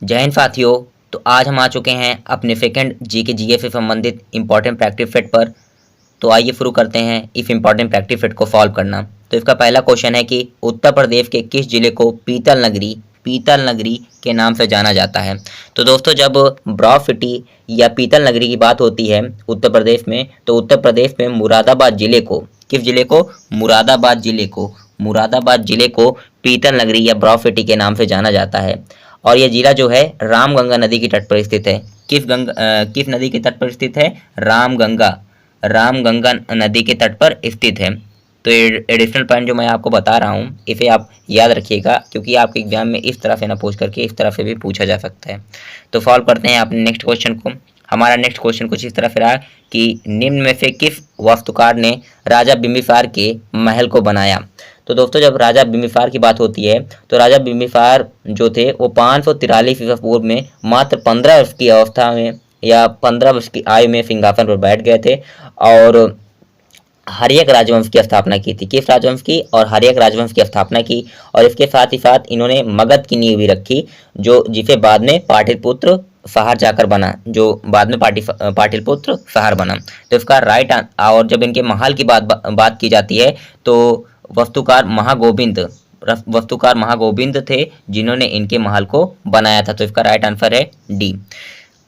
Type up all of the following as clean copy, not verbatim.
जय हिंद साथियों। तो आज हम आ चुके हैं अपने सेकंड जीके जीएस से संबंधित इंपॉर्टेंट प्रैक्टिस सेट पर। तो आइए शुरू करते हैं इस इंपॉर्टेंट प्रैक्टिस सेट को सॉल्व करना। तो इसका पहला क्वेश्चन है कि उत्तर प्रदेश के किस जिले को पीतल नगरी के नाम से जाना जाता है। तो दोस्तों, जब ब्रॉ सिटी या पीतल नगरी की बात होती है उत्तर प्रदेश में, तो उत्तर प्रदेश में मुरादाबाद जिले को, किस जिले को, मुरादाबाद जिले को पीतल नगरी या ब्रॉ सिटी के नाम से जाना जाता है। और यह जिला जो है रामगंगा नदी की तट पर स्थित है। किस नदी के तट पर स्थित है? रामगंगा नदी के तट पर स्थित है। तो एडिशनल पॉइंट जो मैं आपको बता रहा हूँ इसे आप याद रखिएगा, क्योंकि आपके एग्जाम में इस तरह से ना पूछ करके इस तरह से भी पूछा जा सकता है। तो सॉल्व करते हैं अपने नेक्स्ट क्वेश्चन को। हमारा नेक्स्ट क्वेश्चन कुछ इस तरह से रहा कि निम्न में से किस वास्तुकार ने राजा बिंबिसार के महल को बनाया। तो दोस्तों, जब राजा बिंबिसार की बात होती है तो राजा बिंबिसार जो थे वो 543 ईसा पूर्व में मात्र 15 वर्ष की अवस्था में या 15 वर्ष की आयु में सिंहासन पर बैठ गए थे और हर्यक राजवंश की स्थापना की थी। किस राजवंश की? और हर्यक राजवंश की स्थापना की। और इसके साथ ही साथ इन्होंने मगध की नींव भी रखी, जो जिसे बाद में पाटलिपुत्र शहर जाकर बना, जो बाद में पाटलिपुत्र शहर बना। तो इसका राइट, और जब इनके महल की बात की जाती है तो वास्तुकार महागोविंद थे जिन्होंने इनके महल को बनाया था। तो इसका राइट आंसर है डी।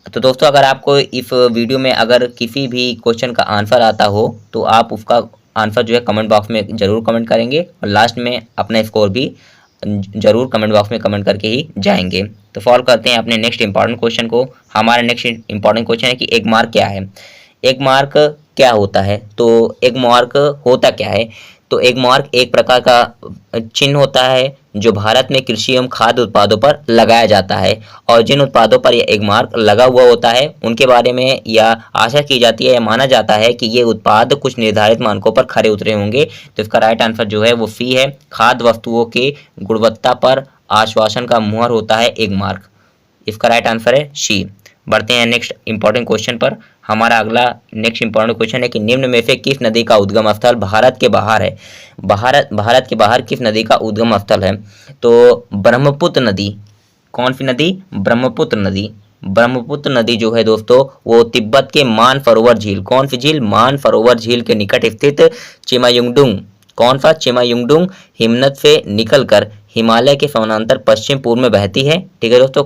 तो दोस्तों, अगर आपको इस वीडियो में अगर किसी भी क्वेश्चन का आंसर आता हो तो आप उसका आंसर जो है कमेंट बॉक्स में ज़रूर कमेंट करेंगे और लास्ट में अपना स्कोर भी ज़रूर कमेंट बॉक्स में कमेंट करके ही जाएंगे। तो सॉल्व करते हैं अपने नेक्स्ट इंपॉर्टेंट क्वेश्चन को। हमारा नेक्स्ट इंपॉर्टेंट क्वेश्चन है कि एक मार्क क्या है। एक मार्क क्या होता है? तो एक मार्क होता क्या है? तो एक मार्क एक प्रकार का चिन्ह होता है जो भारत में कृषि एवं खाद्य उत्पादों पर लगाया जाता है, और जिन उत्पादों पर यह एक मार्क लगा हुआ होता है उनके बारे में या आशा की जाती है या माना जाता है कि ये उत्पाद कुछ निर्धारित मानकों पर खरे उतरे होंगे। तो इसका राइट आंसर जो है वो सी है। खाद्य वस्तुओं की गुणवत्ता पर आश्वासन का मुहर होता है एक मार्क। इसका राइट आंसर है सी। बढ़ते हैं नेक्स्ट इंपॉर्टेंट क्वेश्चन पर। हमारा अगला नेक्स्ट इंपॉर्टेंट क्वेश्चन है कि निम्न में से किस नदी का उद्गम स्थल भारत के बाहर है। भारत के बाहर किस नदी का उद्गम स्थल है? तो ब्रह्मपुत्र नदी। कौन सी नदी? ब्रह्मपुत्र नदी जो है दोस्तों वो तिब्बत के मानसरोवर झील, कौन सी झील? मानसरोवर झील के निकट स्थित चिमायुंगडुंग, कौन सा? चिमायुंगडुंग हिमनद से निकलकर हिमालय के समानांतर पश्चिम पूर्व में बहती है। ठीक है दोस्तों,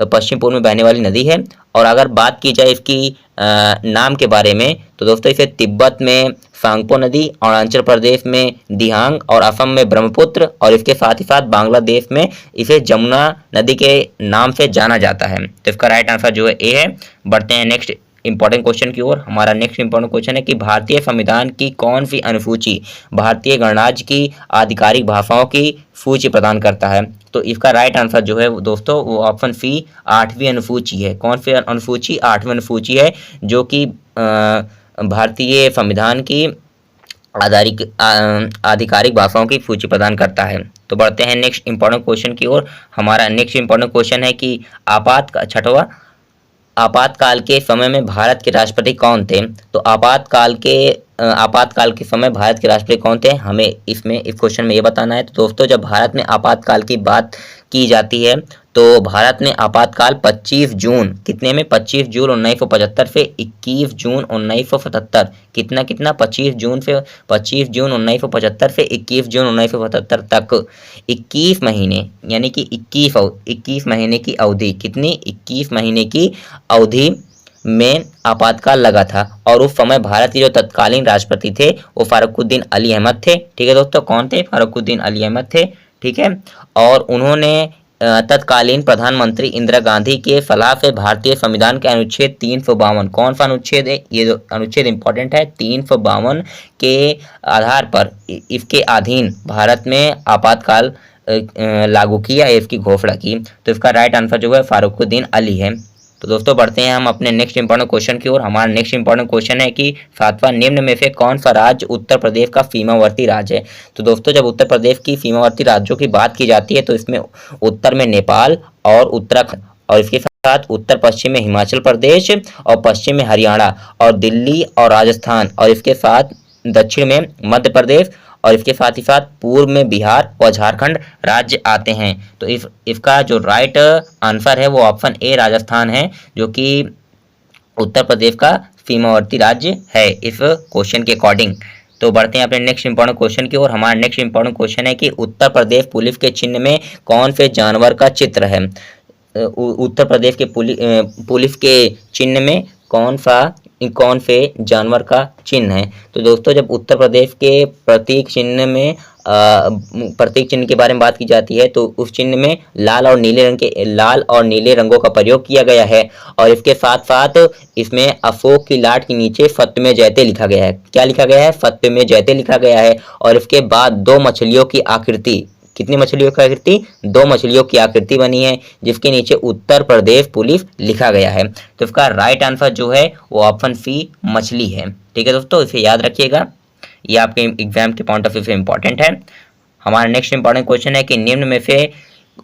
पश्चिम पूर्व में बहने वाली नदी है। और अगर बात की जाए इसकी नाम के बारे में तो दोस्तों इसे तिब्बत में सांगपो नदी, अरुणाचल प्रदेश में दिहांग और असम में ब्रह्मपुत्र, और इसके साथ ही साथ बांग्लादेश में इसे जमुना नदी के नाम से जाना जाता है। तो इसका राइट आंसर जो है ए है। बढ़ते हैं नेक्स्ट इंपॉर्टेंट क्वेश्चन की ओर। हमारा नेक्स्ट इंपॉर्टेंट क्वेश्चन है कि भारतीय संविधान की कौन सी अनुसूची भारतीय गणराज्य की आधिकारिक भाषाओं की सूची प्रदान करता है? तो इसका राइट आंसर जो है दोस्तों वो ऑप्शन सी 8वीं अनुसूची है। कौन सी अनुसूची? 8वीं अनुसूची है, जो कि भारतीय संविधान की आधिकारिक भाषाओं की सूची प्रदान करता है। तो बढ़ते हैं नेक्स्ट इंपॉर्टेंट क्वेश्चन की ओर। हमारा नेक्स्ट इंपॉर्टेंट क्वेश्चन है कि आपातकाल के समय में भारत के राष्ट्रपति कौन थे? तो आपातकाल के समय भारत के राष्ट्रपति कौन थे, हमें इस क्वेश्चन में ये बताना है। तो दोस्तों, जब भारत में आपातकाल की बात की जाती है तो भारत में आपातकाल 25 जून, कितने में? 25 जून 1975 से 21 जून 1977, कितना 25 जून 1975 से 21 जून 1977 तक 21 महीने, यानी कि 21 महीने की अवधि, कितनी? 21 महीने की अवधि में आपातकाल लगा था। और उस समय भारत के जो तत्कालीन राष्ट्रपति थे वो फारुकुद्दीन अली अहमद थे। ठीक है दोस्तों, कौन थे? फारुकुद्दीन अली अहमद थे। ठीक है, और उन्होंने तत्कालीन प्रधानमंत्री इंदिरा गांधी के सलाह से भारतीय संविधान के अनुच्छेद 352, कौन सा अनुच्छेद है? ये जो अनुच्छेद इंपॉर्टेंट है, 352 के आधार पर इसके अधीन भारत में आपातकाल लागू किया, इसकी घोषणा की। तो इसका राइट आंसर जो है फारुकुद्दीन अली है। तो दोस्तों, बढ़ते हैं हम अपने नेक्स्ट इंपॉर्टेंट क्वेश्चन की ओर। हमारा नेक्स्ट इंपॉर्टेंट क्वेश्चन है कि सातवां निम्न में से कौन सा राज्य उत्तर प्रदेश का सीमावर्ती राज्य है? तो दोस्तों, जब उत्तर प्रदेश की सीमावर्ती राज्यों की बात की जाती है तो इसमें उत्तर में नेपाल और उत्तराखंड, और इसके साथ उत्तर पश्चिम में हिमाचल प्रदेश और पश्चिम में हरियाणा और दिल्ली और राजस्थान, और इसके साथ दक्षिण में मध्य प्रदेश और इसके साथ ही साथ पूर्व में बिहार और झारखंड राज्य आते हैं। तो इसका जो राइट आंसर है वो ऑप्शन ए राजस्थान है, जो कि उत्तर प्रदेश का सीमावर्ती राज्य है इस क्वेश्चन के अकॉर्डिंग। तो बढ़ते हैं अपने नेक्स्ट इंपॉर्टेंट क्वेश्चन की ओर। हमारा नेक्स्ट इंपॉर्टेंट क्वेश्चन है कि उत्तर प्रदेश पुलिस के चिन्ह में कौन से जानवर का चित्र है। उत्तर प्रदेश के पुलिस के चिन्ह में कौन से जानवर का चिन्ह है। तो दोस्तों जब उत्तर प्रदेश के प्रतीक चिन्ह में प्रतीक चिन्ह के बारे में बात की जाती है तो उस चिन्ह में लाल और नीले रंगों का प्रयोग किया गया है, और इसके साथ साथ इसमें अशोक की लाट के नीचे सत्यमेव जयते लिखा गया है। क्या लिखा गया है? सत्यमेव जयते लिखा गया है। और इसके बाद दो मछलियों की आकृति, कितनी मछलियों की आकृति? दो मछलियों की आकृति बनी है, जिसके नीचे उत्तर प्रदेश पुलिस लिखा गया है। तो इसका राइट आंसर जो है वो ऑप्शन सी मछली है। ठीक है दोस्तों, इसे याद रखिएगा, ये आपके एग्जाम के पॉइंट ऑफ व्यू से इंपॉर्टेंट है। हमारा नेक्स्ट इंपॉर्टेंट क्वेश्चन है कि निम्न में से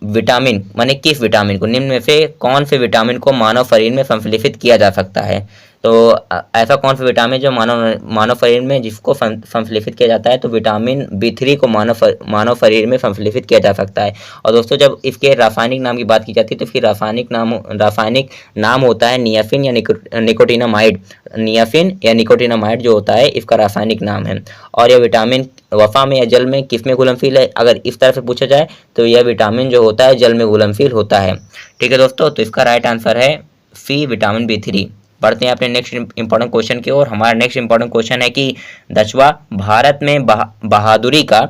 विटामिन माने किस विटामिन को, निम्न में से कौन से विटामिन को मानव शरीर में संश्लेषित किया जा सकता है। तो ऐसा कौन सा विटामिन जो मानव शरीर में जिसको संश्लेषित किया जाता है, तो विटामिन B3 को मानव शरीर में संश्लेषित किया जा सकता है। और दोस्तों जब इसके रासायनिक नाम की बात की जाती है तो फिर रासायनिक नाम होता है नियासिन या निकोटिनामाइड। नियासिन या निकोटिनामाइड जो होता है इसका रासायनिक नाम है। और यह विटामिन वफा में या जल में किस में घुलनशील है, अगर इस तरह से पूछा जाए तो यह विटामिन जो होता है जल में घुलनशील होता है। ठीक है दोस्तों, तो इसका राइट आंसर है सी विटामिन B3। बढ़ते हैं अपने नेक्स्ट इंपॉर्टेंट क्वेश्चन की ओर। हमारा नेक्स्ट इंपॉर्टेंट क्वेश्चन है कि 10वां भारत में बहादुरी का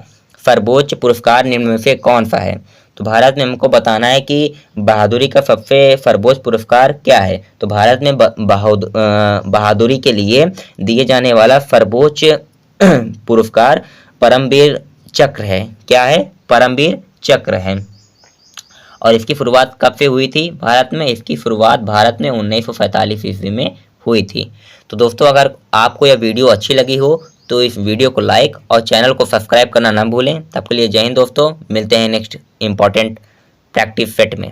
सर्वोच्च पुरस्कार निम्न में से कौन सा है। तो भारत में हमको बताना है कि बहादुरी का सबसे सर्वोच्च पुरस्कार क्या है। तो भारत में बहादुरी के लिए दिए जाने वाला सर्वोच्च पुरस्कार परमवीर चक्र है। क्या है? परमवीर चक्र है। और इसकी शुरुआत कब से हुई थी भारत में? इसकी शुरुआत भारत में 1947 ईस्वी में हुई थी। तो दोस्तों अगर आपको यह वीडियो अच्छी लगी हो तो इस वीडियो को लाइक और चैनल को सब्सक्राइब करना ना भूलें। तब के लिए जय हिंद दोस्तों, मिलते हैं नेक्स्ट इंपॉर्टेंट प्रैक्टिस सेट में।